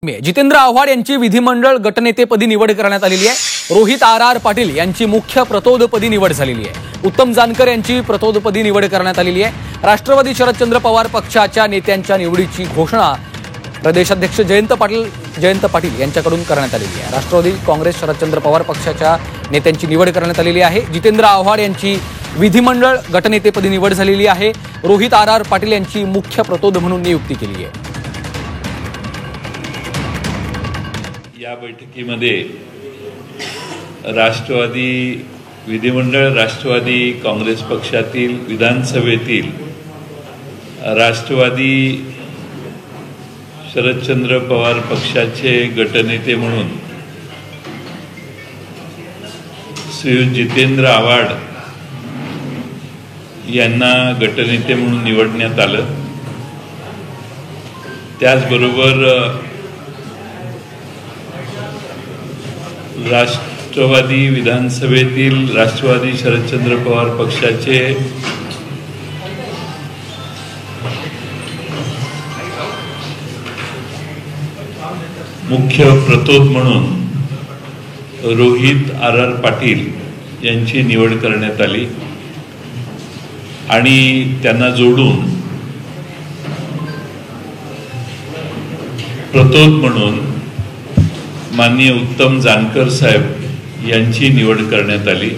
जितेंद्र आव्हाड यांची विधिमंडळ गटनेतेपदी निवड करण्यात आलेली आहे। रोहित आर पाटील यांची मुख्य प्रतोदपदी निवड झालेली आहे। उत्तम जानकर यांची प्रतोदपदी निवड करण्यात आलेली आहे। राष्ट्रवादी शरदचंद्र पवार पक्षाच्या नेत्यांच्या निवडीची घोषणा प्रदेशाध्यक्ष जयंत पाटील यांच्याकडून करण्यात आलेली आहे। राष्ट्रवादी काँग्रेस शरदचंद्र पवार पक्षाच्या नेत्यांची निवड करण्यात आलेली आहे। जितेंद्र आव्हाड यांची विधिमंडळ गटनेतेपदी निवड झालेली आहे। रोहित आर पाटील यांची मुख्य प्रतोद म्हणून नियुक्ती केली आहे। या बैठकीमध्ये राष्ट्रवादी विधिमंडळ राष्ट्रवादी काँग्रेस पक्षातील विधानसभेतील राष्ट्रवादी शरदचंद्र पवार पक्षाचे गटनेते म्हणून श्री जितेंद्र आव्हाड यांना गटनेते म्हणून निवडण्यात आलं। त्याचबरोबर राष्ट्रवादी विधानसभेतील राष्ट्रवादी शरदचंद्र पवार पक्षाचे मुख्य प्रतोद म्हणून रोहित आर पाटील यांची निवड करण्यात आली आणि त्यांना जोडून प्रतोद म्हणून माननीय उत्तम जानकर साहेब यांची निवड करण्यात आली।